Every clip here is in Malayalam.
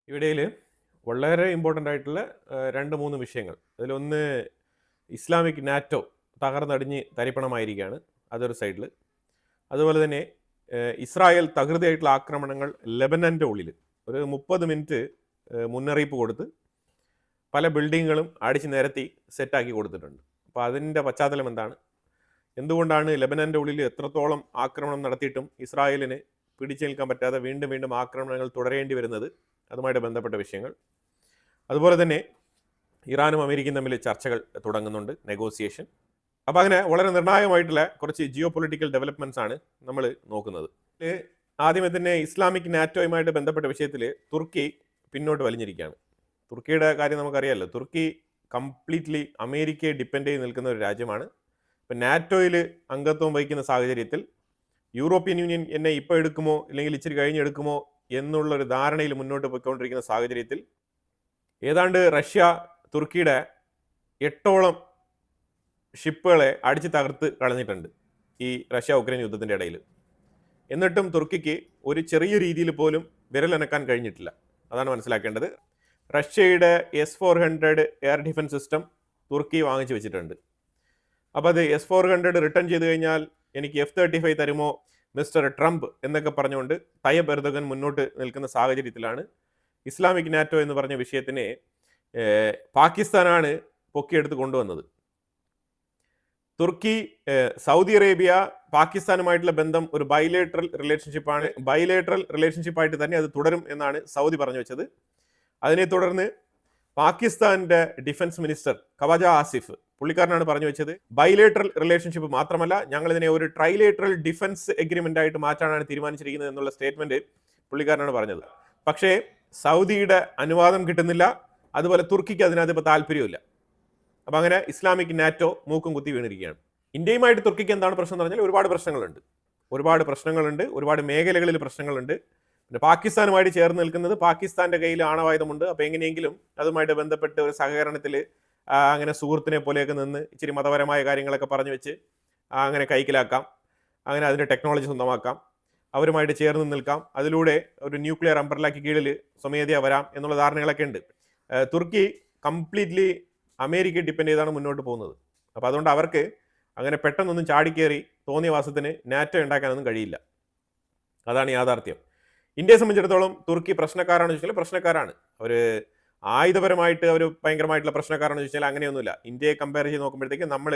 ഇവിടയിൽ വളരെ ഇമ്പോർട്ടൻ്റ് ആയിട്ടുള്ള 2-3 വിഷയങ്ങൾ. അതിലൊന്ന് ഇസ്ലാമിക് നാറ്റോ തകർന്നടിഞ്ഞ് തരിപ്പണമായിരിക്കുകയാണ്. അതൊരു സൈഡിൽ. അതുപോലെ തന്നെ ഇസ്രായേൽ തകൃതിയായിട്ടുള്ള ആക്രമണങ്ങൾ ലെബനൻ്റെ ഉള്ളിൽ ഒരു 30 മിനിറ്റ് മുന്നറിയിപ്പ് കൊടുത്ത് പല ബിൽഡിങ്ങുകളും അടിച്ച് നിരത്തി സെറ്റാക്കി കൊടുത്തിട്ടുണ്ട്. അപ്പോൾ അതിൻ്റെ പശ്ചാത്തലം എന്താണ്? എന്തുകൊണ്ടാണ് ലെബനൻ്റെ ഉള്ളിൽ എത്രത്തോളം ആക്രമണം നടത്തിയിട്ടും ഇസ്രായേലിന് പിടിച്ചു നിൽക്കാൻ പറ്റാതെ വീണ്ടും വീണ്ടും ആക്രമണങ്ങൾ തുടരേണ്ടി വരുന്നത്? അതുമായിട്ട് ബന്ധപ്പെട്ട വിഷയങ്ങൾ. അതുപോലെ തന്നെ ഇറാനും അമേരിക്കയും തമ്മിൽ ചർച്ചകൾ തുടങ്ങുന്നുണ്ട്, നെഗോസിയേഷൻ. അപ്പോൾ അങ്ങനെ വളരെ നിർണായകമായിട്ടുള്ള കുറച്ച് ജിയോ പൊളിറ്റിക്കൽ ഡെവലപ്മെൻറ്റ്സ് ആണ് നമ്മൾ നോക്കുന്നത്. ആദ്യമേ തന്നെ ഇസ്ലാമിക് നാറ്റോയുമായിട്ട് ബന്ധപ്പെട്ട വിഷയത്തിൽ തുർക്കി പിന്നോട്ട് വലിഞ്ഞിരിക്കുകയാണ്. തുർക്കിയുടെ കാര്യം നമുക്കറിയാമല്ലോ. തുർക്കി കംപ്ലീറ്റ്ലി അമേരിക്കയെ ഡിപ്പെൻഡ് ചെയ്ത് നിൽക്കുന്ന ഒരു രാജ്യമാണ്. ഇപ്പം നാറ്റോയിൽ അംഗത്വം വഹിക്കുന്ന സാഹചര്യത്തിൽ യൂറോപ്യൻ യൂണിയൻ എന്നെ ഇപ്പോൾ എടുക്കുമോ അല്ലെങ്കിൽ ഇച്ചിരി കഴിഞ്ഞെടുക്കുമോ എന്നുള്ളൊരു ധാരണയിൽ മുന്നോട്ട് പോയിക്കൊണ്ടിരിക്കുന്ന സാഹചര്യത്തിൽ ഏതാണ്ട് റഷ്യ തുർക്കിയുടെ 8ഓളം ഷിപ്പുകളെ അടിച്ച് തകർത്ത് കളഞ്ഞിട്ടുണ്ട് ഈ റഷ്യ ഉക്രൈൻ യുദ്ധത്തിൻ്റെ ഇടയിൽ. എന്നിട്ടും തുർക്കിക്ക് ഒരു ചെറിയ രീതിയിൽ പോലും വിരലനക്കാൻ കഴിഞ്ഞിട്ടില്ല. അതാണ് മനസ്സിലാക്കേണ്ടത്. റഷ്യയുടെ S-400 എയർ ഡിഫൻസ് സിസ്റ്റം തുർക്കി വാങ്ങിച്ചു വെച്ചിട്ടുണ്ട്. അപ്പോൾ അത് S-400 റിട്ടേൺ ചെയ്ത് കഴിഞ്ഞാൽ എനിക്ക് F-35 തരുമോ മിസ്റ്റർ ട്രംപ് എന്നൊക്കെ പറഞ്ഞുകൊണ്ട് തയ്യബ് എർദോഗൻ മുന്നോട്ട് നിൽക്കുന്ന സാഹചര്യത്തിലാണ് ഇസ്ലാമിക് നാറ്റോ എന്ന് പറഞ്ഞ വിഷയത്തിനെ പാകിസ്ഥാനാണ് പൊക്കിയെടുത്ത് കൊണ്ടുവന്നത്. തുർക്കി, സൗദി അറേബ്യ, പാകിസ്ഥാനുമായിട്ടുള്ള ബന്ധം ഒരു ബൈലേറ്ററൽ റിലേഷൻഷിപ്പാണ്. ബൈലേറ്ററൽ റിലേഷൻഷിപ്പായിട്ട് തന്നെ അത് തുടരും എന്നാണ് സൗദി പറഞ്ഞു വെച്ചത്. അതിനെ തുടർന്ന് പാകിസ്ഥാന്റെ ഡിഫൻസ് മിനിസ്റ്റർ ഖവാജ ആസിഫ് പുള്ളിക്കാരനാണ് പറഞ്ഞു വെച്ചത് ബൈലേറ്ററൽ റിലേഷൻഷിപ്പ് മാത്രമല്ല, ഞങ്ങൾ ഇതിനെ ഒരു ട്രൈലേറ്ററൽ ഡിഫൻസ് എഗ്രിമെന്റ് ആയിട്ട് മാറ്റാനാണ് തീരുമാനിച്ചിരിക്കുന്നത് എന്നുള്ള സ്റ്റേറ്റ്മെന്റ് പുള്ളിക്കാരനാണ് പറഞ്ഞത്. പക്ഷേ സൗദിയുടെ അനുവാദം കിട്ടുന്നില്ല, അതുപോലെ തുർക്കിക്ക് അതിനകത്ത് ഇപ്പോൾ താല്പര്യമില്ല. അപ്പം അങ്ങനെ ഇസ്ലാമിക് നാറ്റോ മൂക്കും കുത്തി വീണിരിക്കുകയാണ്. ഇന്ത്യയുമായിട്ട് തുർക്കിക്ക് എന്താണ് പ്രശ്നം എന്ന് പറഞ്ഞാൽ ഒരുപാട് പ്രശ്നങ്ങളുണ്ട്, ഒരുപാട് മേഖലകളിൽ പ്രശ്നങ്ങളുണ്ട്. പിന്നെ പാകിസ്ഥാനുമായിട്ട് ചേർന്ന് നിൽക്കുന്നത് പാകിസ്ഥാന്റെ കയ്യിൽ ആണവായുധമുണ്ട്. അപ്പോൾ എങ്ങനെയെങ്കിലും അതുമായിട്ട് ബന്ധപ്പെട്ട് ഒരു സഹകരണത്തിൽ അങ്ങനെ സുഹൃത്തിനെ പോലെയൊക്കെ നിന്ന് ഇച്ചിരി മതപരമായ കാര്യങ്ങളൊക്കെ പറഞ്ഞു വെച്ച് അങ്ങനെ കൈക്കലാക്കാം, അങ്ങനെ അതിൻ്റെ ടെക്നോളജി സ്വന്തമാക്കാം, അവരുമായിട്ട് ചേർന്ന് നിൽക്കാം, അതിലൂടെ ഒരു ന്യൂക്ലിയർ അംബ്രല്ലയ്ക്ക് കീഴിൽ സ്വമേധയാ വരാം എന്നുള്ള ധാരണകളൊക്കെ ഉണ്ട്. തുർക്കി കംപ്ലീറ്റ്ലി അമേരിക്കയെ ഡിപ്പെൻഡ് ചെയ്താണ് മുന്നോട്ട് പോകുന്നത്. അപ്പോൾ അതുകൊണ്ട് അവർക്ക് അങ്ങനെ പെട്ടെന്നൊന്നും ചാടിക്കേറി തോന്നിയ വാസത്തിന് നാറ്റോ ഉണ്ടാക്കാനൊന്നും കഴിയില്ല. അതാണ് യാഥാർത്ഥ്യം. ഇന്ത്യയെ സംബന്ധിച്ചിടത്തോളം തുർക്കി പ്രശ്നക്കാരാണെന്ന് ചോദിച്ചാൽ പ്രശ്നക്കാരാണ്. അവർ ആയുധപരമായിട്ട് അവർ ഭയങ്കരമായിട്ടുള്ള പ്രശ്നക്കാരാണെന്ന് ചോദിച്ചാൽ അങ്ങനെയൊന്നുമില്ല. ഇന്ത്യയെ കമ്പയർ ചെയ്ത് നോക്കുമ്പോഴത്തേക്ക് നമ്മൾ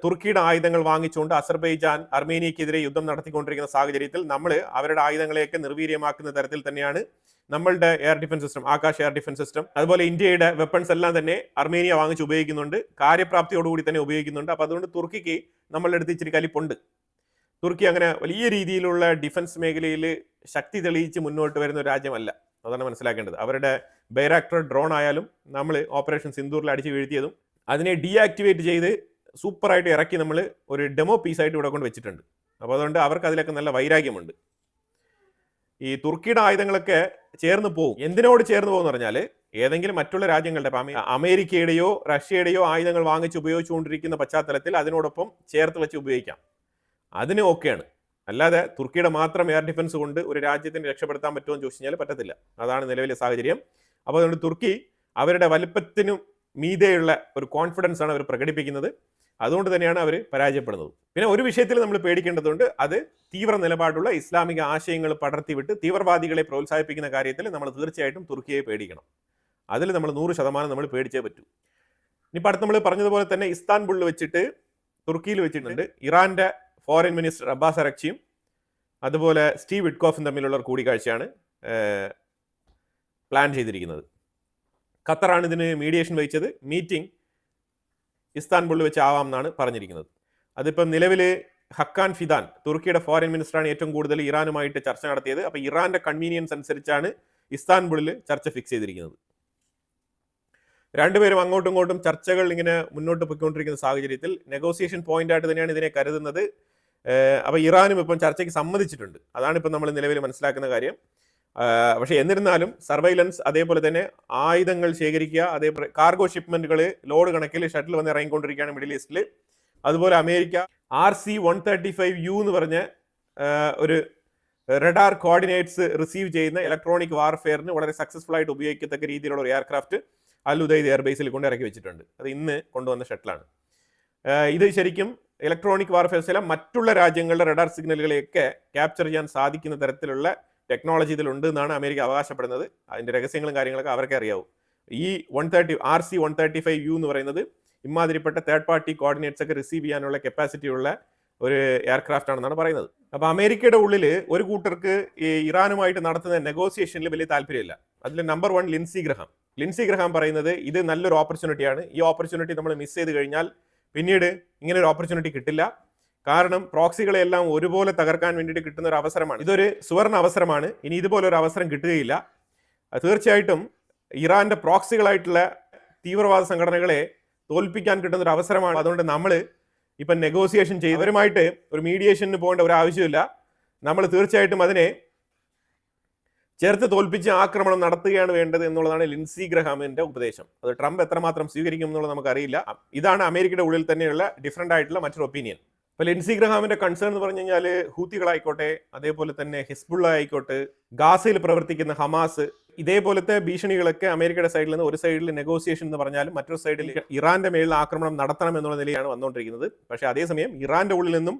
തുർക്കിയുടെ ആയുധങ്ങൾ വാങ്ങിച്ചുകൊണ്ട് അസർബൈജാൻ അർമേനിയക്കെതിരെ യുദ്ധം നടത്തിക്കൊണ്ടിരിക്കുന്ന സാഹചര്യത്തിൽ നമ്മൾ അവരുടെ ആയുധങ്ങളെയൊക്കെ നിർവീര്യമാക്കുന്ന തരത്തിൽ തന്നെയാണ് നമ്മളുടെ air defence system, Akash air defence system. അതുപോലെ ഇന്ത്യയുടെ വെപ്പൺസ് എല്ലാം തന്നെ അർമേനിയ വാങ്ങിച്ച് ഉപയോഗിക്കുന്നുണ്ട്, കാര്യപ്രാപ്തിയോടുകൂടി തന്നെ ഉപയോഗിക്കുന്നുണ്ട്. അപ്പോൾ അതുകൊണ്ട് തുർക്കിക്ക് നമ്മളുടെ അടുത്ത് ഇച്ചിരി കലിപ്പുണ്ട്. തുർക്കി അങ്ങനെ വലിയ രീതിയിലുള്ള ഡിഫൻസ് മേഖലയിൽ ശക്തി തെളിയിച്ച് മുന്നോട്ട് വരുന്ന ഒരു രാജ്യമല്ല. അതാണ് മനസ്സിലാക്കേണ്ടത്. അവരുടെ ബൈറാക്ടർ ഡ്രോൺ ആയാലും നമ്മൾ ഓപ്പറേഷൻ സിന്ദൂറിൽ അടിച്ച് വീഴ്ത്തിയതും അതിനെ ഡീആക്ടിവേറ്റ് ചെയ്ത് സൂപ്പറായിട്ട് ഇറക്കി നമ്മൾ ഒരു ഡെമോ പീസായിട്ട് ഇവിടെ കൊണ്ട് വെച്ചിട്ടുണ്ട്. അപ്പോൾ അതുകൊണ്ട് അവർക്ക് അതിലൊക്കെ നല്ല വൈരാഗ്യമുണ്ട്. ഈ തുർക്കിയുടെ ആയുധങ്ങളൊക്കെ ചേർന്ന് പോകും. എന്തിനോട് ചേർന്ന് പോകുമെന്ന് പറഞ്ഞാൽ ഏതെങ്കിലും മറ്റുള്ള രാജ്യങ്ങളുടെ, അമേരിക്കയുടെയോ റഷ്യയുടെയോ ആയുധങ്ങൾ വാങ്ങിച്ച് ഉപയോഗിച്ചുകൊണ്ടിരിക്കുന്ന പശ്ചാത്തലത്തിൽ അതിനോടൊപ്പം ചേർത്ത് വെച്ച് ഉപയോഗിക്കാം. അതിന് ഓക്കെയാണ്. അല്ലാതെ തുർക്കിയുടെ മാത്രം എയർ ഡിഫൻസ് കൊണ്ട് ഒരു രാജ്യത്തിന് രക്ഷപ്പെടുത്താൻ പറ്റുമോ എന്ന് ചോദിച്ചു കഴിഞ്ഞാൽ പറ്റത്തില്ല. അതാണ് നിലവിലെ സാഹചര്യം. അപ്പോൾ അതുകൊണ്ട് തുർക്കി അവരുടെ വലുപ്പത്തിനും മീതെയുള്ള ഒരു കോൺഫിഡൻസ് ആണ് അവർ പ്രകടിപ്പിക്കുന്നത്. അതുകൊണ്ട് തന്നെയാണ് അവർ പരാജയപ്പെടുന്നത്. പിന്നെ ഒരു വിഷയത്തിൽ നമ്മൾ പേടിക്കേണ്ടതുണ്ട്. അത് തീവ്ര നിലപാടുള്ള ഇസ്ലാമിക ആശയങ്ങൾ പടർത്തിവിട്ട് തീവ്രവാദികളെ പ്രോത്സാഹിപ്പിക്കുന്ന കാര്യത്തിൽ നമ്മൾ തീർച്ചയായിട്ടും തുർക്കിയെ പേടിക്കണം. അതിൽ നമ്മൾ 100% നമ്മൾ പേടിച്ചേ പറ്റൂ. ഇനിയിപ്പോൾ അടുത്ത് നമ്മൾ പറഞ്ഞതുപോലെ തന്നെ ഇസ്താൻബുളിൽ വെച്ചിട്ട് തുർക്കിയിൽ വെച്ചിട്ടുണ്ട് ഇറാന്റെ ഫോറിൻ മിനിസ്റ്റർ അബ്ബാസ് അരക്ചിയും അതുപോലെ സ്റ്റീവ് വിറ്റ്കോഫും തമ്മിലുള്ള കൂടിക്കാഴ്ചയാണ് പ്ലാൻ ചെയ്തിരിക്കുന്നത്. ഖത്തറാണ് ഇതിന് മീഡിയേഷൻ വഹിച്ചത്. മീറ്റിംഗ് ഇസ്താൻബുളിൽ വെച്ച് ആവാം എന്നാണ് പറഞ്ഞിരിക്കുന്നത്. അതിപ്പം നിലവിൽ ഹക്കാൻ ഫിദാൻ തുർക്കിയുടെ ഫോറിൻ മിനിസ്റ്ററാണ് ഏറ്റവും കൂടുതൽ ഇറാനുമായിട്ട് ചർച്ച നടത്തിയത്. അപ്പോൾ ഇറാന്റെ കൺവീനിയൻസ് അനുസരിച്ചാണ് ഇസ്താൻബുളിൽ ചർച്ച ഫിക്സ് ചെയ്തിരിക്കുന്നത്. രണ്ടുപേരും അങ്ങോട്ടും ഇങ്ങോട്ടും ചർച്ചകൾ ഇങ്ങനെ മുന്നോട്ട് പോയിക്കൊണ്ടിരിക്കുന്ന സാഹചര്യത്തിൽ നെഗോസിയേഷൻ പോയിന്റ് ആയിട്ട് തന്നെയാണ് ഇതിനെ കരുതുന്നത്. അപ്പോൾ ഇറാനും ഇപ്പം ചർച്ചയ്ക്ക് സമ്മതിച്ചിട്ടുണ്ട്. അതാണ് ഇപ്പം നമ്മൾ നിലവിൽ മനസ്സിലാക്കുന്ന കാര്യം. പക്ഷേ എന്നിരുന്നാലും സർവൈലൻസ്, അതേപോലെ തന്നെ ആയുധങ്ങൾ ശേഖരിക്കുക, അതേപോലെ കാർഗോ ഷിപ്മെന്റുകൾ ലോഡ് കണക്കിൽ ഷട്ടിൽ വന്ന് ഇറങ്ങിക്കൊണ്ടിരിക്കുകയാണ് മിഡിൽ ഈസ്റ്റിൽ. അതുപോലെ അമേരിക്ക RC-135U എന്ന് പറഞ്ഞ ഒരു റഡാർ കോർഡിനേറ്റ്സ് റിസീവ് ചെയ്യുന്ന ഇലക്ട്രോണിക് വാർഫെയറിന് വളരെ സക്സസ്ഫുൾ ആയിട്ട് ഉപയോഗിക്കത്തക്ക രീതിയിലുള്ള ഒരു എയർക്രാഫ്റ്റ് അൽ ഉദൈദ് എയർബേസിൽ കൊണ്ട് ഇറക്കി വെച്ചിട്ടുണ്ട്. അത് ഇന്ന് കൊണ്ടുവന്ന ഷട്ടിലാണ്. ഇത് ശരിക്കും ഇലക്ട്രോണിക് വാർഫെയർസിലെ മറ്റുള്ള രാജ്യങ്ങളുടെ റഡാർ സിഗ്നലുകളെയൊക്കെ ക്യാപ്ചർ ചെയ്യാൻ സാധിക്കുന്ന തരത്തിലുള്ള ടെക്നോളജി ഇതിലുണ്ട് എന്നാണ് അമേരിക്ക അവകാശപ്പെടുന്നത്. അതിൻ്റെ രഹസ്യങ്ങളും കാര്യങ്ങളൊക്കെ അവർക്കേ അറിയാവൂ. ഈ RC-135U എന്ന് പറയുന്നത് ഇമാതിരിപ്പെട്ട തേർഡ് പാർട്ടി കോർഡിനേറ്റ്സ് ഒക്കെ റിസീവ് ചെയ്യാനുള്ള കപ്പാസിറ്റി ഉള്ള ഒരു എയർക്രാഫ്റ്റ് ആണെന്നാണ് പറയുന്നത്. അപ്പോൾ അമേരിക്കയുടെ ഉള്ളിൽ ഒരു കൂട്ടർക്ക് ഈ ഇറാനുമായിട്ട് നടത്തുന്ന നെഗോസിയേഷനിൽ വലിയ താല്പര്യമില്ല. അതിൽ നമ്പർ 1 ലിൻസി ഗ്രഹാം പറയുന്നത് ഇത് നല്ലൊരു ഓപ്പർച്യൂണിറ്റിയാണ്. ഈ ഓപ്പർച്യൂണിറ്റി നമ്മൾ മിസ് ചെയ്ത് കഴിഞ്ഞാൽ പിന്നീട് ഇങ്ങനെ ഒരു ഓപ്പർച്യൂണിറ്റി കിട്ടില്ല. കാരണം പ്രോക്സികളെല്ലാം ഒരുപോലെ തകർക്കാൻ വേണ്ടിയിട്ട് കിട്ടുന്ന ഒരു അവസരമാണ്. ഇതൊരു സുവർണ അവസരമാണ്. ഇനി ഇതുപോലൊരു അവസരം കിട്ടുകയില്ല. തീർച്ചയായിട്ടും ഇറാന്റെ പ്രോക്സികളായിട്ടുള്ള തീവ്രവാദ സംഘടനകളെ തോൽപ്പിക്കാൻ കിട്ടുന്ന ഒരു അവസരമാണ്. അതുകൊണ്ട് നമ്മൾ ഇപ്പം നെഗോസിയേഷൻ ചെയ്തവരുമായിട്ട് ഒരു മീഡിയേഷന് പോകേണ്ട ഒരു ആവശ്യമില്ല. നമ്മൾ തീർച്ചയായിട്ടും അതിനെ ചേർത്ത് തോൽപ്പിച്ച് ആക്രമണം നടത്തുകയാണ് വേണ്ടത് എന്നുള്ളതാണ് ലിൻസി ഗ്രഹാമിന്റെ ഉപദേശം. അത് ട്രംപ് എത്രമാത്രം സ്വീകരിക്കും എന്നുള്ളത് നമുക്കറിയില്ല. ഇതാണ് അമേരിക്കയുടെ ഉള്ളിൽ തന്നെയുള്ള ഡിഫറെന്റ് ആയിട്ടുള്ള മറ്റൊരു ഒപ്പീനിയൻ. അപ്പോൾ ലിൻസി ഗ്രഹാമിന്റെ കൺസേൺ എന്ന് പറഞ്ഞു കഴിഞ്ഞാൽ ഹൂത്തികളായിക്കോട്ടെ, അതേപോലെ തന്നെ ഹിസ്ബുള്ള ആയിക്കോട്ടെ, ഗാസയിൽ പ്രവർത്തിക്കുന്ന ഹമാസ്, ഇതേപോലത്തെ ഭീഷണികളൊക്കെ അമേരിക്കയുടെ സൈഡിൽ നിന്ന് ഒരു സൈഡിൽ നെഗോസിയേഷൻ എന്ന് പറഞ്ഞാലും മറ്റൊരു സൈഡിൽ ഇറാന്റെ മേളിൽ ആക്രമണം നടത്തണം എന്നുള്ള നിലയാണ് വന്നുകൊണ്ടിരിക്കുന്നത്. പക്ഷേ അതേസമയം ഇറാന്റെ ഉള്ളിൽ നിന്നും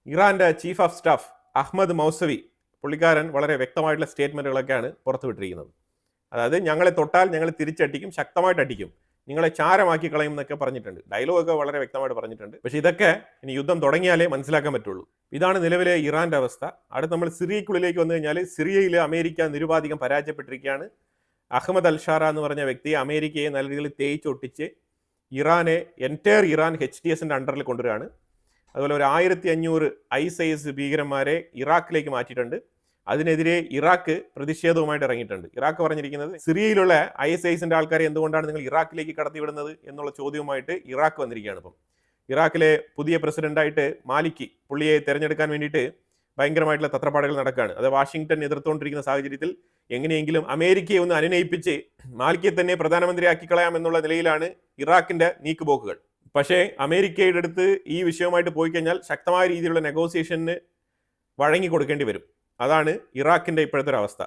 ഇറാന്റെ chief of staff Ahmad Mousavi പുള്ളിക്കാരൻ വളരെ വ്യക്തമായിട്ടുള്ള സ്റ്റേറ്റ്മെന്റുകളൊക്കെയാണ് പുറത്തുവിട്ടിരിക്കുന്നത്. അതായത് ഞങ്ങളെ തൊട്ടാൽ ഞങ്ങൾ തിരിച്ചടിക്കും, ശക്തമായിട്ട് അടിക്കും, നിങ്ങളെ ചാരമാക്കി കളയും എന്നൊക്കെ പറഞ്ഞിട്ടുണ്ട്. ഡയലോഗൊക്കെ വളരെ വ്യക്തമായിട്ട് പറഞ്ഞിട്ടുണ്ട്. പക്ഷേ ഇതൊക്കെ ഇനി യുദ്ധം തുടങ്ങിയാലേ മനസ്സിലാക്കാൻ പറ്റുള്ളൂ. ഇതാണ് നിലവിലെ ഇറാന്റെ അവസ്ഥ. അടുത്ത് നമ്മൾ സിറിയക്കുള്ളിലേക്ക് വന്നു കഴിഞ്ഞാൽ സിറിയയിൽ അമേരിക്ക നിരുപാധികം പരാജയപ്പെട്ടിരിക്കുകയാണ്. അഹമ്മദ് അൽഷാറ എന്ന് പറഞ്ഞ വ്യക്തി അമേരിക്കയെ നല്ല രീതിയിൽ തേച്ചൊട്ടിച്ച് ഇറാനെ എൻറ്റയർ ഇറാൻ HTSന്റെ അണ്ടറിൽ കൊണ്ടുവരികയാണ്. അതുപോലെ ഒരു 1500 ISIS ഭീകരന്മാരെ ഇറാഖിലേക്ക് മാറ്റിയിട്ടുണ്ട്. അതിനെതിരെ ഇറാഖ് പ്രതിഷേധവുമായിട്ട് ഇറങ്ങിയിട്ടുണ്ട്. ഇറാഖ് പറഞ്ഞിരിക്കുന്നത് സിറിയയിലുള്ള ISISന്റെ ആൾക്കാരെ എന്തുകൊണ്ടാണ് നിങ്ങൾ ഇറാഖിലേക്ക് കടത്തിവിടുന്നത് എന്നുള്ള ചോദ്യവുമായിട്ട് ഇറാഖ് വന്നിരിക്കുകയാണ്. ഇപ്പം ഇറാഖിലെ പുതിയ പ്രസിഡന്റായിട്ട് മാലിക്കി പുള്ളിയെ തിരഞ്ഞെടുക്കാൻ വേണ്ടിയിട്ട് ഭയങ്കരമായിട്ടുള്ള തത്രപ്പാടുകൾ നടക്കുകയാണ്. അത് വാഷിംഗ്ടൺ എതിർത്തുകൊണ്ടിരിക്കുന്ന സാഹചര്യത്തിൽ എങ്ങനെയെങ്കിലും അമേരിക്കയെ ഒന്ന് അനുനയിപ്പിച്ച് മാലിക്കിയെ തന്നെ പ്രധാനമന്ത്രിയാക്കി കളയാം എന്നുള്ള നിലയിലാണ് ഇറാഖിന്റെ നീക്കുപോക്കുകൾ. പക്ഷേ അമേരിക്കയുടെ അടുത്ത് ഈ വിഷയവുമായിട്ട് പോയി കഴിഞ്ഞാൽ ശക്തമായ രീതിയിലുള്ള നെഗോസിയേഷന് വഴങ്ങി കൊടുക്കേണ്ടി വരും. അതാണ് ഇറാഖിന്റെ ഇപ്പോഴത്തെ ഒരു അവസ്ഥ.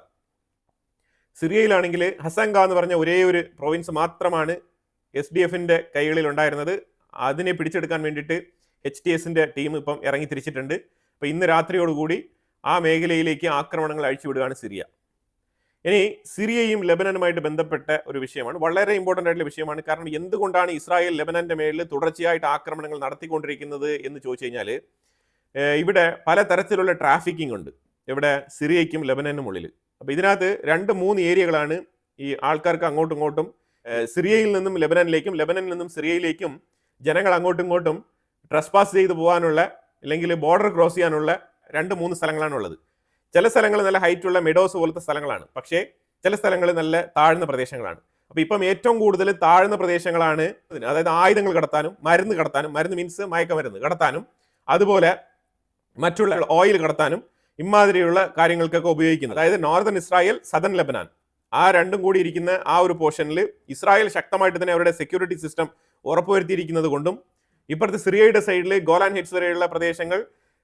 സിറിയയിലാണെങ്കിൽ ഹസൻഗ എന്ന് പറഞ്ഞ ഒരേ ഒരു പ്രൊവിൻസ് മാത്രമാണ് SDFന്റെ കൈകളിൽ ഉണ്ടായിരുന്നത്. അതിനെ പിടിച്ചെടുക്കാൻ വേണ്ടിയിട്ട് HTSന്റെ ടീം ഇപ്പം ഇറങ്ങി തിരിച്ചിട്ടുണ്ട്. അപ്പോൾ ഇന്ന് രാത്രിയോടുകൂടി ആ മേഖലയിലേക്ക് ആക്രമണങ്ങൾ അഴിച്ചുവിടുകയാണ് സിറിയ. ഇനി സിറിയയും ലെബനനുമായിട്ട് ബന്ധപ്പെട്ട ഒരു വിഷയമാണ്, വളരെ ഇമ്പോർട്ടൻ്റ് ആയിട്ടുള്ള വിഷയമാണ്. കാരണം എന്തുകൊണ്ടാണ് ഇസ്രായേൽ ലെബനന്റെ മേളിൽ തുടർച്ചയായിട്ട് ആക്രമണങ്ങൾ നടത്തിക്കൊണ്ടിരിക്കുന്നത് എന്ന് ചോദിച്ചു കഴിഞ്ഞാൽ ഇവിടെ പലതരത്തിലുള്ള ട്രാഫിക്കിംഗ് ഉണ്ട് ഇവിടെ സിറിയയ്ക്കും ലെബനനും ഉള്ളിൽ. അപ്പോൾ ഇതിനകത്ത് 2-3 ഏരിയകളാണ് ഈ ആൾക്കാർക്ക് അങ്ങോട്ടും ഇങ്ങോട്ടും സിറിയയിൽ നിന്നും ലെബനനിലേക്കും ലെബനനിൽ നിന്നും സിറിയയിലേക്കും ജനങ്ങൾ അങ്ങോട്ടും ഇങ്ങോട്ടും ട്രസ്പാസ് ചെയ്ത് പോകാനുള്ള അല്ലെങ്കിൽ ബോർഡർ ക്രോസ് ചെയ്യാനുള്ള 2-3 സ്ഥലങ്ങളാണുള്ളത്. ചില സ്ഥലങ്ങൾ നല്ല ഹൈറ്റുള്ള മെഡോസ് പോലത്തെ സ്ഥലങ്ങളാണ്, പക്ഷേ ചില സ്ഥലങ്ങൾ നല്ല താഴ്ന്ന പ്രദേശങ്ങളാണ്. അപ്പോൾ ഇപ്പം ഏറ്റവും കൂടുതൽ താഴ്ന്ന പ്രദേശങ്ങളാണ്, അതായത് ആയുധങ്ങൾ കടത്താനും മരുന്ന് കടത്താനും, മരുന്ന് മീൻസ് മയക്കമരുന്ന് കടത്താനും, അതുപോലെ മറ്റുള്ള ഓയിൽ കടത്താനും ഇമാതിരിയുള്ള കാര്യങ്ങൾക്കൊക്കെ ഉപയോഗിക്കുന്നത്. അതായത് നോർത്തേൺ ഇസ്രായേൽ, സദൺ ലെബനാൻ, ആ രണ്ടും കൂടി ഇരിക്കുന്ന ആ ഒരു പോർഷനിൽ ഇസ്രായേൽ ശക്തമായിട്ട് തന്നെ അവരുടെ സെക്യൂരിറ്റി സിസ്റ്റം ഉറപ്പുവരുത്തിയിരിക്കുന്നത് കൊണ്ടും ഇപ്പുറത്തെ സിറിയയുടെ സൈഡിൽ ഗോലാൻ ഹെറ്റ്സ് വരെയുള്ള പ്രദേശങ്ങൾ,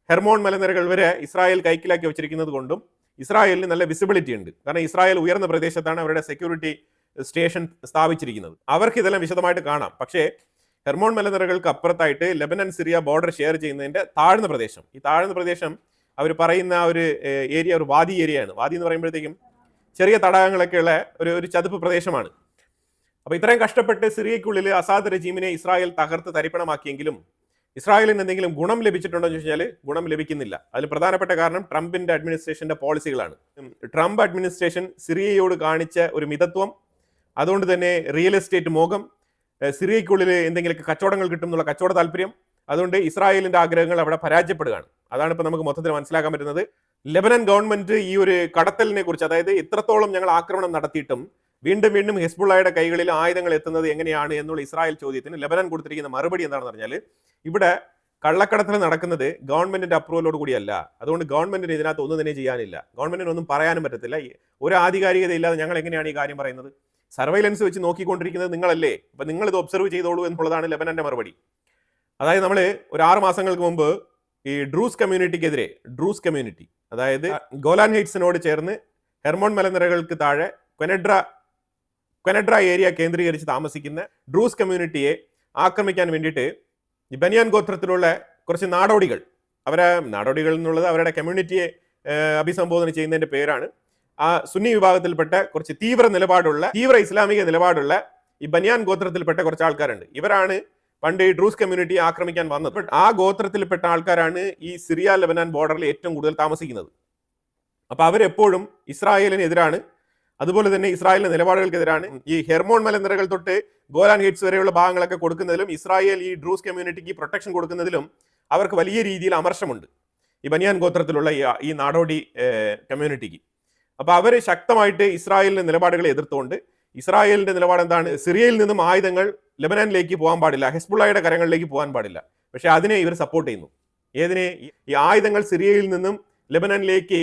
ഹെർമോൺ മലനിരകൾ വരെ ഇസ്രായേൽ കൈക്കലാക്കി വെച്ചിരിക്കുന്നത് കൊണ്ടും ഇസ്രായേലിന് നല്ല വിസിബിലിറ്റി ഉണ്ട്. കാരണം ഇസ്രായേൽ ഉയർന്ന പ്രദേശത്താണ് അവരുടെ സെക്യൂരിറ്റി സ്റ്റേഷൻ സ്ഥാപിച്ചിരിക്കുന്നത്. അവർക്ക് ഇതെല്ലാം വിശദമായിട്ട് കാണാം. പക്ഷേ ഹെർമോൺ മലനിരകൾക്ക് അപ്പുറത്തായിട്ട് ലെബനൻ സിറിയ ബോർഡർ ഷെയർ ചെയ്യുന്നതിൻ്റെ താഴ്ന്ന പ്രദേശം, ഈ താഴ്ന്ന പ്രദേശം അവർ പറയുന്ന ഒരു ഏരിയ ഒരു വാദി ഏരിയയാണ്. വാദി എന്ന് പറയുമ്പോഴത്തേക്കും ചെറിയ തടാകങ്ങളൊക്കെയുള്ള ഒരു ചതുപ്പ് പ്രദേശമാണ്. അപ്പോൾ ഇത്രയും കഷ്ടപ്പെട്ട് സിറിയയ്ക്കുള്ളിൽ അസാദ് റെജീമിനെ ഇസ്രായേൽ തകർത്ത് തരിപ്പണമാക്കിയെങ്കിലും ഇസ്രായേലിന് എന്തെങ്കിലും ഗുണം ലഭിച്ചിട്ടുണ്ടോ എന്ന് ചോദിച്ചാൽ ഗുണം ലഭിക്കുന്നില്ല. അതിൽ പ്രധാനപ്പെട്ട കാരണം ട്രംപിന്റെ അഡ്മിനിസ്ട്രേഷന്റെ പോളിസികളാണ്. ട്രംപ് അഡ്മിനിസ്ട്രേഷൻ സിറിയയോട് കാണിച്ച ഒരു മിതത്വം, അതുകൊണ്ട് തന്നെ റിയൽ എസ്റ്റേറ്റ് മോഹം, സിറിയയ്ക്കുള്ളിൽ എന്തെങ്കിലുമൊക്കെ കച്ചവടങ്ങൾ കിട്ടും എന്നുള്ള കച്ചവട താല്പര്യം, അതുകൊണ്ട് ഇസ്രായേലിന്റെ ആഗ്രഹങ്ങൾ അവിടെ പരാജയപ്പെടുകയാണ്. അതാണ് ഇപ്പോൾ നമുക്ക് മൊത്തത്തിൽ മനസ്സിലാക്കാൻ പറ്റുന്നത്. ലെബനൻ ഗവൺമെന്റ് ഈ ഒരു കടത്തലിനെ കുറിച്ച്, അതായത് ഇത്രത്തോളം ഞങ്ങൾ ആക്രമണം നടത്തിയിട്ടും വീണ്ടും വീണ്ടും ഹിസ്ബുള്ളയുടെ കൈകളിൽ ആയുധങ്ങൾ എത്തുന്നത് എങ്ങനെയാണ് എന്നുള്ള ഇസ്രായേൽ ചോദ്യത്തിന് ലെബനൻ കൊടുത്തിരിക്കുന്ന മറുപടി എന്താണെന്ന് പറഞ്ഞാൽ, ഇവിടെ കള്ളക്കടത്തിൽ നടക്കുന്നത് ഗവൺമെന്റിന്റെ അപ്രൂവലോട് കൂടിയല്ല, അതുകൊണ്ട് ഗവൺമെന്റിന് ഇതിനകത്ത് ഒന്നും തന്നെ ചെയ്യാനില്ല, ഗവൺമെന്റിന് ഒന്നും പറയാനും പറ്റത്തില്ല, ഒരു ആധികാരികത ഇല്ലാതെ ഞങ്ങൾ എങ്ങനെയാണ് ഈ കാര്യം പറയുന്നത്, സർവൈലൻസ് വെച്ച് നോക്കിക്കൊണ്ടിരിക്കുന്നത് നിങ്ങളല്ലേ, അപ്പൊ നിങ്ങൾ ഇത് ഒബ്സർവ് ചെയ്തോളൂ എന്നുള്ളതാണ് ലെബനന്റെ മറുപടി. അതായത് നമ്മൾ ഒരു 6 മാസങ്ങൾക്ക് മുമ്പ് ഈ ഡ്രൂസ് കമ്മ്യൂണിറ്റിക്കെതിരെ, ഡ്രൂസ് കമ്മ്യൂണിറ്റി അതായത് ഗോലാൻ ഹൈറ്റ്സിനോട് ചേർന്ന് ഹെർമോൺ മലനിരകൾക്ക് താഴെ ക്വനഡ്ര ഏരിയ കേന്ദ്രീകരിച്ച് താമസിക്കുന്ന ഡ്രൂസ് കമ്മ്യൂണിറ്റിയെ ആക്രമിക്കാൻ വേണ്ടിയിട്ട് ഈ ബനിയാൻ ഗോത്രത്തിലുള്ള കുറച്ച് നാടോടികൾ എന്നുള്ളത് അവരുടെ കമ്മ്യൂണിറ്റിയെ അഭിസംബോധന ചെയ്യുന്നതിന്റെ പേരാണ്. ആ സുന്നി വിഭാഗത്തിൽപ്പെട്ട കുറച്ച് തീവ്ര ഇസ്ലാമിക നിലപാടുള്ള ഈ ബനിയാൻ ഗോത്രത്തിൽപ്പെട്ട കുറച്ച് ആൾക്കാരുണ്ട്. ഇവരാണ് പണ്ട് ഈ ഡ്രൂസ് കമ്മ്യൂണിറ്റി ആക്രമിക്കാൻ വന്നത്. ആ ഗോത്രത്തിൽപ്പെട്ട ആൾക്കാരാണ് ഈ സിറിയ ലെബനാൻ ബോർഡറിൽ ഏറ്റവും കൂടുതൽ താമസിക്കുന്നത്. അപ്പൊ അവരെപ്പോഴും ഇസ്രായേലിനെതിരാണ്, അതുപോലെ തന്നെ ഇസ്രായേലിന്റെ നിലപാടുകൾക്കെതിരാണ്. ഈ ഹെർമോൺ മലനിരകൾ തൊട്ട് ഗോലാൻ ഹൈറ്റ്സ് വരെയുള്ള ഭാഗങ്ങളൊക്കെ കൊടുക്കുന്നതിലും ഇസ്രായേൽ ഈ ഡ്രൂസ് കമ്മ്യൂണിറ്റിക്ക് പ്രൊട്ടക്ഷൻ കൊടുക്കുന്നതിലും അവർക്ക് വലിയ രീതിയിൽ അമർഷമുണ്ട് ഈ ബനിയാൻ ഗോത്രത്തിലുള്ള ഈ നാടോടി കമ്മ്യൂണിറ്റിക്ക്. അപ്പൊ അവര് ശക്തമായിട്ട് ഇസ്രായേലിന്റെ നിലപാടുകളെ എതിർത്തുകൊണ്ട്, ഇസ്രായേലിന്റെ നിലപാട് എന്താണ്, സിറിയയിൽ നിന്നും ആയുധങ്ങൾ ലെബനാനിലേക്ക് പോകാൻ പാടില്ല, ഹെസ്ബുള്ളയുടെ കരങ്ങളിലേക്ക് പോകാൻ പാടില്ല. പക്ഷെ അതിനെ ഇവർ സപ്പോർട്ട് ചെയ്യുന്നു. ഏതിനെ? ഈ ആയുധങ്ങൾ സിറിയയിൽ നിന്നും ലെബനാനിലേക്ക്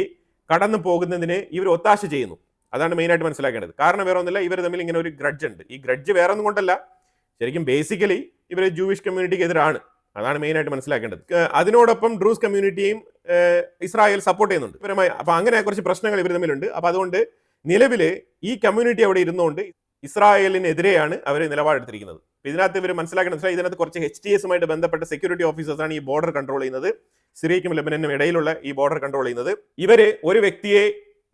കടന്നു പോകുന്നതിന് ഇവർ ഒത്താശ ചെയ്യുന്നു. അതാണ് മെയിനായിട്ട് മനസ്സിലാക്കേണ്ടത്. കാരണം വേറെ ഒന്നുമില്ല, ഇവർ തമ്മിൽ ഇങ്ങനെ ഒരു ഗ്രഡ്ജ് ഉണ്ട്. ഈ ഗ്രഡ്ജ് വേറെ ഒന്നും കൊണ്ടല്ല, ശരിക്കും ബേസിക്കലി ഇവർ ജൂയിഷ് കമ്മ്യൂണിറ്റിക്ക് എതിരാണ്. അതാണ് മെയിനായിട്ട് മനസ്സിലാക്കേണ്ടത്. അതിനോടൊപ്പം ഡ്രൂസ് കമ്മ്യൂണിറ്റിയും ഇസ്രായേൽ സപ്പോർട്ട് ചെയ്യുന്നുണ്ട് പരമായി. അപ്പൊ അങ്ങനെ കുറച്ച് പ്രശ്നങ്ങൾ ഇവർ തമ്മിലുണ്ട്. അപ്പൊ അതുകൊണ്ട് നിലവിൽ ഈ കമ്മ്യൂണിറ്റി അവിടെ ഇരുന്നുകൊണ്ട് ഇസ്രായേലിനെതിരെയാണ് അവർ നിലപാടെടുത്തിരിക്കുന്നത്. ഇതിനകത്ത് ഇവർ മനസ്സിലാക്കേണ്ടത്, ഇതിനകത്ത് കുറച്ച് HTSുമായിട്ട് ബന്ധപ്പെട്ട സെക്യൂരിറ്റി ഓഫീസേഴ്സാണ് ഈ ബോർഡർ കൺട്രോൾ ചെയ്യുന്നത്. സിറിയയ്ക്കും ലെബനനും ഇടയിലുള്ള ഈ ബോർഡർ കൺട്രോൾ ചെയ്യുന്നത്. ഇവര് ഒരു വ്യക്തിയെ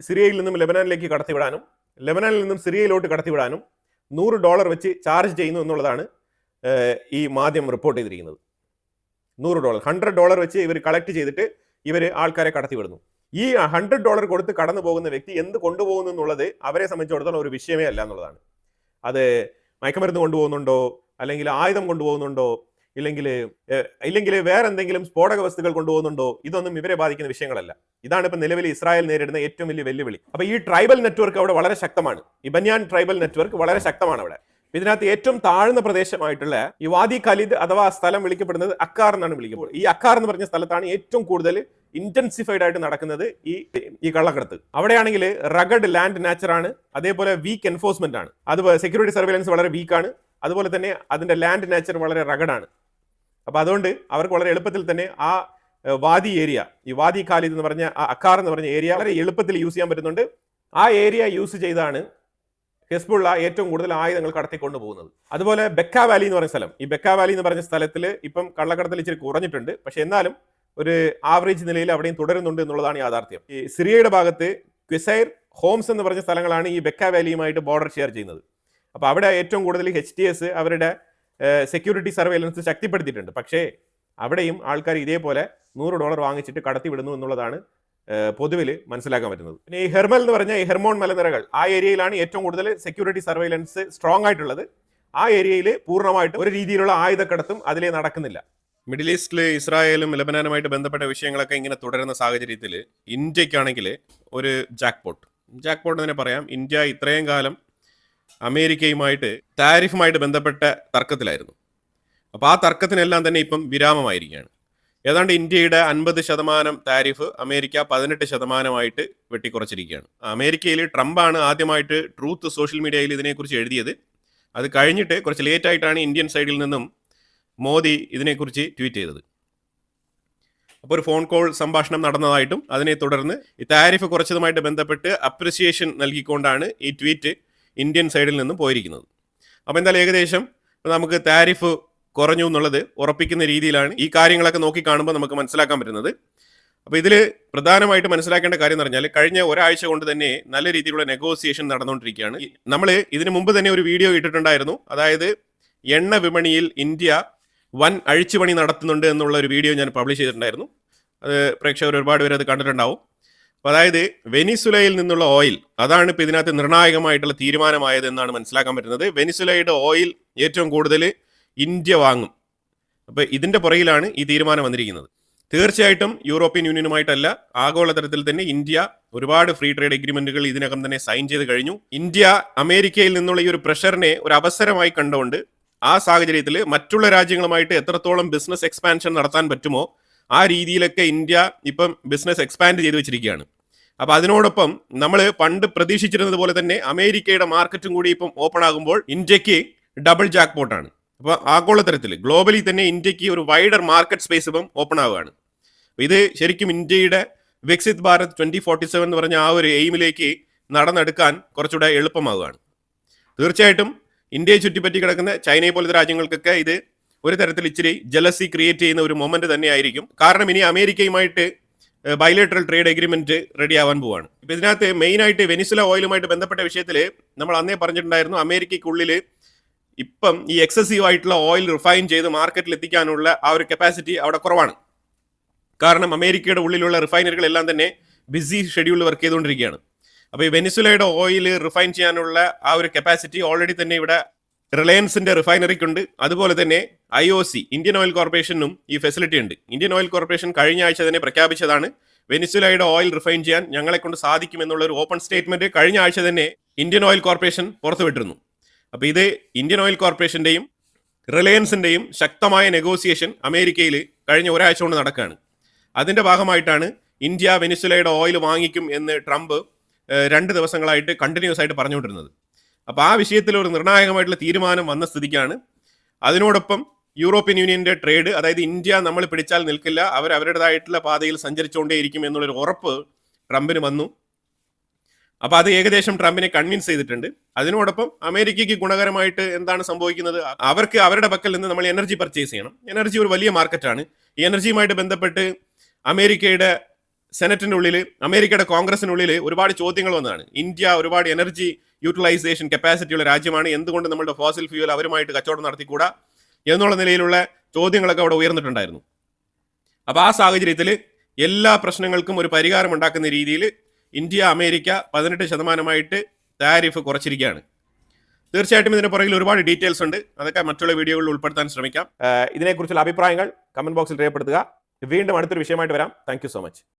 സിറിയയിൽ നിന്നും ലെബനാനിലേക്ക് കടത്തിവിടാനും ലെബനാനിൽ നിന്നും സിറിയയിലോട്ട് കടത്തിവിടാനും $100 വെച്ച് ചാർജ് ചെയ്യുന്നു എന്നുള്ളതാണ് ഈ മാധ്യമം റിപ്പോർട്ട് ചെയ്തിരിക്കുന്നത്. $100, $100 വെച്ച് ഇവർ കളക്ട് ചെയ്തിട്ട് ഇവർ ആൾക്കാരെ കടത്തിവിടുന്നു. ഈ $100 കൊടുത്ത് കടന്നു പോകുന്ന വ്യക്തി എന്ത് കൊണ്ടുപോകുന്നു എന്നുള്ളത് അവരെ സംബന്ധിച്ചിടത്തോളം ഒരു വിഷയമേ അല്ല എന്നുള്ളതാണ്. അത് മയക്കുമരുന്ന് കൊണ്ടുപോകുന്നുണ്ടോ, അല്ലെങ്കിൽ ആയുധം കൊണ്ടുപോകുന്നുണ്ടോ, ഇല്ലെങ്കിൽ വേറെ എന്തെങ്കിലും സ്ഫോടക വസ്തുക്കൾ കൊണ്ടുപോകുന്നുണ്ടോ, ഇതൊന്നും ഇവരെ ബാധിക്കുന്ന വിഷയങ്ങളല്ല. ഇതാണ് ഇപ്പൊ നിലവിൽ ഇസ്രായേൽ നേരിടുന്ന ഏറ്റവും വലിയ വെല്ലുവിളി. അപ്പൊ ഈ ട്രൈബൽ നെറ്റ്വർക്ക് അവിടെ വളരെ ശക്തമാണ്. ഈ ബനിയാൻ ട്രൈബൽ നെറ്റ്വർക്ക് വളരെ ശക്തമാണ് അവിടെ. ഇതിനകത്ത് ഏറ്റവും താഴ്ന്ന പ്രദേശമായിട്ടുള്ള ഈ വാദി ഖലീദ് അഥവാ സ്ഥലം വിളിക്കപ്പെടുന്നത് അക്കാർ എന്നാണ് വിളിക്കപ്പെടുന്നത്. ഈ അക്കാർ എന്ന് പറഞ്ഞ സ്ഥലത്താണ് ഏറ്റവും കൂടുതൽ ഇന്റൻസിഫൈഡ് ആയിട്ട് നടക്കുന്നത് ഈ കള്ളക്കടത്ത്. അവിടെയാണെങ്കിൽ റഗഡ് ലാൻഡ് നാച്ചർ ആണ്, അതേപോലെ വീക്ക് എൻഫോഴ്സ്മെന്റ് ആണ്, അതുപോലെ സെക്യൂരിറ്റി സർവൈലൻസ് വളരെ വീക്കാണ്, അതുപോലെ തന്നെ അതിന്റെ ലാൻഡ് നാച്ചർ വളരെ റഗഡാണ്. അപ്പൊ അതുകൊണ്ട് അവർക്ക് വളരെ എളുപ്പത്തിൽ തന്നെ ആ വാദി ഏരിയ, ഈ വാദി ഖാലിദ് എന്ന് പറഞ്ഞ അക്കാർ എന്ന് പറഞ്ഞ ഏരിയ വളരെ എളുപ്പത്തിൽ യൂസ് ചെയ്യാൻ പറ്റുന്നുണ്ട്. ആ ഏരിയ യൂസ് ചെയ്താണ് ഹെസ്ബുള്ള ഏറ്റവും കൂടുതൽ ആയുധങ്ങൾ കടത്തിക്കൊണ്ടു പോകുന്നത്. അതുപോലെ ബെക്ക വാലി എന്ന് പറഞ്ഞ സ്ഥലം, ഈ ബെക്ക വാലി എന്ന് പറഞ്ഞ സ്ഥലത്തിൽ ഇപ്പം കള്ളക്കടത്തിൽ ഇച്ചിരി കുറഞ്ഞിട്ടുണ്ട്. പക്ഷെ എന്നാലും ഒരു ആവറേജ് നിലയിൽ അവിടെയും തുടരുന്നുണ്ട് എന്നുള്ളതാണ് യാഥാർത്ഥ്യം. ഈ സിറിയയുടെ ഭാഗത്ത് ക്വിസൈർ, ഹോംസ് എന്ന് പറഞ്ഞ സ്ഥലങ്ങളാണ് ഈ ബെക്ക വാലിയുമായിട്ട് ബോർഡർ ഷെയർ ചെയ്യുന്നത്. അപ്പൊ അവിടെ ഏറ്റവും കൂടുതൽ HTS അവരുടെ സെക്യൂരിറ്റി സർവൈലൻസ് ശക്തിപ്പെടുത്തിയിട്ടുണ്ട്. പക്ഷേ അവിടെയും ആൾക്കാർ ഇതേപോലെ $100 വാങ്ങിച്ചിട്ട് കടത്തി വിടുന്നു എന്നുള്ളതാണ് പൊതുവിൽ മനസ്സിലാക്കാൻ പറ്റുന്നത്. പിന്നെ ഈ ഹെർമൽ എന്ന് പറഞ്ഞ ഈ ഹെർമോൺ മലനിരകൾ, ആ ഏരിയയിലാണ് ഏറ്റവും കൂടുതൽ സെക്യൂരിറ്റി സർവൈലൻസ് സ്ട്രോങ് ആയിട്ടുള്ളത്. ആ ഏരിയയിൽ പൂർണ്ണമായിട്ടും ഒരു രീതിയിലുള്ള ആയുധക്കടത്തും അതിലേ നടക്കുന്നില്ല. മിഡിൽ ഈസ്റ്റിൽ ഇസ്രായേലും ലെബനാനുമായിട്ട് ബന്ധപ്പെട്ട വിഷയങ്ങളൊക്കെ ഇങ്ങനെ തുടരുന്ന സാഹചര്യത്തിൽ ഇന്ത്യക്കാണെങ്കിൽ ഒരു ജാക്ക്പോട്ട് തന്നെ പറയാം. ഇന്ത്യ ഇത്രയും കാലം അമേരിക്കയുമായിട്ട് താരിഫുമായിട്ട് ബന്ധപ്പെട്ട തർക്കത്തിലായിരുന്നു. അപ്പോൾ ആ തർക്കത്തിനെല്ലാം തന്നെ ഇപ്പം വിരാമമായിരിക്കുകയാണ്. ഏതാണ്ട് ഇന്ത്യയുടെ 50% താരിഫ് അമേരിക്ക 18% വെട്ടിക്കുറച്ചിരിക്കുകയാണ്. അമേരിക്കയിൽ ട്രംപാണ് ആദ്യമായിട്ട് ട്രൂത്ത് സോഷ്യൽ മീഡിയയിൽ ഇതിനെക്കുറിച്ച് എഴുതിയത്. അത് കഴിഞ്ഞിട്ട് കുറച്ച് ലേറ്റ് ആയിട്ടാണ് ഇന്ത്യൻ സൈഡിൽ നിന്നും മോദി ഇതിനെക്കുറിച്ച് ട്വീറ്റ് ചെയ്തത്. അപ്പോൾ ഒരു ഫോൺ കോൾ സംഭാഷണം നടന്നതായിട്ടും അതിനെ തുടർന്ന് ഈ താരിഫ് കുറച്ചതുമായിട്ട് ബന്ധപ്പെട്ട് അപ്രിസിയേഷൻ നൽകിക്കൊണ്ടാണ് ഈ ട്വീറ്റ് ഇന്ത്യൻ സൈഡിൽ നിന്നും പോയിരിക്കുന്നത്. അപ്പോൾ എന്തായാലും ഏകദേശം നമുക്ക് താരിഫ് കുറഞ്ഞു എന്നുള്ളത് ഉറപ്പിക്കുന്ന രീതിയിലാണ് ഈ കാര്യങ്ങളൊക്കെ നോക്കി കാണുമ്പോൾ നമുക്ക് മനസ്സിലാക്കാൻ പറ്റുന്നത്. അപ്പോൾ ഇതിൽ പ്രധാനമായിട്ട് മനസ്സിലാക്കേണ്ട കാര്യം എന്ന് പറഞ്ഞാൽ കഴിഞ്ഞ ഒരാഴ്ച കൊണ്ട് തന്നെ നല്ല രീതിയിലുള്ള നെഗോസിയേഷൻ നടന്നുകൊണ്ടിരിക്കുകയാണ്. നമ്മൾ ഇതിനു മുമ്പ് തന്നെ ഒരു വീഡിയോ ഇട്ടിട്ടുണ്ടായിരുന്നു. അതായത് എണ്ണ വിപണിയിൽ ഇന്ത്യ വൻ അഴിച്ചുപണി നടത്തുന്നുണ്ട് എന്നുള്ള ഒരു വീഡിയോ ഞാൻ പബ്ലിഷ് ചെയ്തിട്ടുണ്ടായിരുന്നു. അത് പ്രേക്ഷകർ ഒരുപാട് പേര് അത് കണ്ടിട്ടുണ്ടാവും. അപ്പോൾ അതായത് വെനിസുലയിൽ നിന്നുള്ള ഓയിൽ, അതാണ് ഇപ്പോൾ ഇതിനകത്ത് നിർണായകമായിട്ടുള്ള തീരുമാനമായത് എന്നാണ് മനസ്സിലാക്കാൻ പറ്റുന്നത്. വെനിസുലയുടെ ഓയിൽ ഏറ്റവും കൂടുതൽ ഇന്ത്യ വാങ്ങും. അപ്പോൾ ഇതിൻ്റെ പുറകിലാണ് ഈ തീരുമാനം വന്നിരിക്കുന്നത്. തീർച്ചയായിട്ടും യൂറോപ്യൻ യൂണിയനുമായിട്ടല്ല, ആഗോളതലത്തിൽ തന്നെ ഇന്ത്യ ഒരുപാട് ഫ്രീ ട്രേഡ് എഗ്രിമെന്റുകൾ ഇതിനകം തന്നെ സൈൻ ചെയ്ത് കഴിഞ്ഞു. ഇന്ത്യ അമേരിക്കയിൽ നിന്നുള്ള ഈ ഒരു പ്രഷറിനെ ഒരു അവസരമായി കണ്ടുകൊണ്ട് ആ സാഹചര്യത്തിൽ മറ്റുള്ള രാജ്യങ്ങളുമായിട്ട് എത്രത്തോളം ബിസിനസ് എക്സ്പാൻഷൻ നടത്താൻ പറ്റുമോ ആ രീതിയിലൊക്കെ ഇന്ത്യ ഇപ്പം ബിസിനസ് എക്സ്പാൻഡ് ചെയ്ത് വെച്ചിരിക്കുകയാണ്. അപ്പോൾ അതിനോടൊപ്പം നമ്മൾ പണ്ട് പ്രതീക്ഷിച്ചിരുന്നത് പോലെ തന്നെ അമേരിക്കയുടെ മാർക്കറ്റും കൂടി ഇപ്പം ഓപ്പൺ ആകുമ്പോൾ ഇന്ത്യക്ക് ഡബിൾ ജാക്ക്പോട്ടാണ്. അപ്പോൾ ആഗോളതലത്തിൽ ഗ്ലോബലി തന്നെ ഇന്ത്യക്ക് ഒരു വൈഡർ മാർക്കറ്റ് സ്പേസ് ഇപ്പം ഓപ്പൺ ആവുകയാണ്. ഇത് ശരിക്കും ഇന്ത്യയുടെ വികസിത് ഭാരത് 2047 എന്ന് പറഞ്ഞ ആ ഒരു എയിമിലേക്ക് നടന്നെടുക്കാൻ കുറച്ചുകൂടെ എളുപ്പമാവുകയാണ്. തീർച്ചയായിട്ടും ഇന്ത്യയെ ചുറ്റിപ്പറ്റി കിടക്കുന്ന ചൈനയെ പോലത്തെ രാജ്യങ്ങൾക്കൊക്കെ ഇത് ഒരു തരത്തിൽ ഇച്ചിരി ജലസി ക്രിയേറ്റ് ചെയ്യുന്ന ഒരു മൊമെന്റ് തന്നെയായിരിക്കും. കാരണം ഇനി അമേരിക്കയുമായിട്ട് ബൈലേറ്ററൽ ട്രേഡ് എഗ്രിമെന്റ് റെഡി ആവാൻ പോവാണ്. ഇപ്പൊ ഇതിനകത്ത് മെയിൻ ആയിട്ട് വെനിസുല ഓയിലുമായിട്ട് ബന്ധപ്പെട്ട വിഷയത്തിൽ നമ്മൾ അന്നേ പറഞ്ഞിട്ടുണ്ടായിരുന്നു, അമേരിക്കയ്ക്കുള്ളിൽ ഇപ്പം ഈ എക്സസീവ് ആയിട്ടുള്ള ഓയിൽ റിഫൈൻ ചെയ്ത് മാർക്കറ്റിൽ എത്തിക്കാനുള്ള ആ ഒരു കപ്പാസിറ്റി അവിടെ കുറവാണ്. കാരണം അമേരിക്കയുടെ ഉള്ളിലുള്ള റിഫൈനറികളെല്ലാം തന്നെ ബിസി ഷെഡ്യൂളിൽ വർക്ക് ചെയ്തുകൊണ്ടിരിക്കുകയാണ്. അപ്പോൾ ഈ വെനിസുലയുടെ ഓയിൽ റിഫൈൻ ചെയ്യാനുള്ള ആ ഒരു കപ്പാസിറ്റി ഓൾറെഡി തന്നെ ഇവിടെ റിലയൻസിന്റെ റിഫൈനറിക്കുണ്ട്. അതുപോലെ തന്നെ IOC ഇന്ത്യൻ ഓയിൽ കോർപ്പറേഷനും ഈ ഫെസിലിറ്റി ഉണ്ട്. ഇന്ത്യൻ ഓയിൽ കോർപ്പറേഷൻ കഴിഞ്ഞ ആഴ്ച തന്നെ പ്രഖ്യാപിച്ചതാണ് വെനിസുലയുടെ ഓയിൽ റിഫൈൻ ചെയ്യാൻ ഞങ്ങളെ കൊണ്ട് സാധിക്കും എന്നുള്ള ഒരു ഓപ്പൺ സ്റ്റേറ്റ്മെന്റ് കഴിഞ്ഞ ആഴ്ച തന്നെ ഇന്ത്യൻ ഓയിൽ കോർപ്പറേഷൻ പുറത്തുവിട്ടിരുന്നു. അപ്പോൾ ഇത് ഇന്ത്യൻ ഓയിൽ കോർപ്പറേഷന്റെയും റിലയൻസിന്റെയും ശക്തമായ നെഗോസിയേഷൻ അമേരിക്കയിൽ കഴിഞ്ഞ ഒരാഴ്ച കൊണ്ട് നടക്കുകയാണ്. അതിന്റെ ഭാഗമായിട്ടാണ് ഇന്ത്യ വെനിസുലയുടെ ഓയിൽ വാങ്ങിക്കും എന്ന് ട്രംപ് 2 ദിവസങ്ങളായിട്ട് കണ്ടിന്യൂസ് ആയിട്ട് പറഞ്ഞുകൊണ്ടിരുന്നത്. അപ്പോൾ ആ വിഷയത്തിൽ ഒരു നിർണായകമായിട്ടുള്ള തീരുമാനം വന്ന സ്ഥിതിക്കാണ് അതിനോടൊപ്പം യൂറോപ്യൻ യൂണിയന്റെ ട്രേഡ്, അതായത് ഇന്ത്യ നമ്മൾ പിടിച്ചാൽ നിൽക്കില്ല, അവർ അവരുടേതായിട്ടുള്ള പാതയിൽ സഞ്ചരിച്ചുകൊണ്ടേയിരിക്കും എന്നുള്ളൊരു ഉറപ്പ് ട്രംപിന് വന്നു. അപ്പോൾ അത് ഏകദേശം ട്രംപിനെ കൺവിൻസ് ചെയ്തിട്ടുണ്ട്. അതിനോടൊപ്പം അമേരിക്കയ്ക്ക് ഗുണകരമായിട്ട് എന്താണ് സംഭവിക്കുന്നത്, അവർക്ക് അവരുടെ പക്കൽ നിന്ന് നമ്മൾ എനർജി പർച്ചേസ് ചെയ്യണം. എനർജി ഒരു വലിയ മാർക്കറ്റാണ്. ഈ എനർജിയുമായിട്ട് ബന്ധപ്പെട്ട് അമേരിക്കയുടെ സെനറ്റിന്റെ ഉള്ളിൽ, അമേരിക്കയുടെ കോൺഗ്രസിനുള്ളിൽ ഒരുപാട് ചോദ്യങ്ങൾ വന്നതാണ്. ഇന്ത്യ ഒരുപാട് എനർജി യൂട്ടിലൈസേഷൻ കപ്പാസിറ്റി ഉള്ള രാജ്യമാണ്, എന്തുകൊണ്ട് നമ്മുടെ ഫോസിൽ ഫ്യൂൽ അവരുമായിട്ട് കച്ചവടം നടത്തിക്കൂടാ എന്നുള്ള നിലയിലുള്ള ചോദ്യങ്ങളൊക്കെ അവിടെ ഉയർന്നിട്ടുണ്ടായിരുന്നു. അപ്പോൾ ആ സാഹചര്യത്തിൽ എല്ലാ പ്രശ്നങ്ങൾക്കും ഒരു പരിഹാരം ഉണ്ടാക്കുന്ന രീതിയിൽ ഇന്ത്യ അമേരിക്ക 18% താരിഫ് കുറച്ചിരിക്കുകയാണ്. തീർച്ചയായിട്ടും ഇതിന് പുറകിൽ ഒരുപാട് ഡീറ്റെയിൽസ് ഉണ്ട്. അതൊക്കെ മറ്റുള്ള വീഡിയോകളിൽ ഉൾപ്പെടുത്താൻ ശ്രമിക്കാം. ഇതിനെക്കുറിച്ചുള്ള അഭിപ്രായങ്ങൾ കമന്റ് ബോക്സിൽ രേഖപ്പെടുത്തുക. വീണ്ടും അടുത്തൊരു വിഷയമായിട്ട് വരാം. Thank you so much.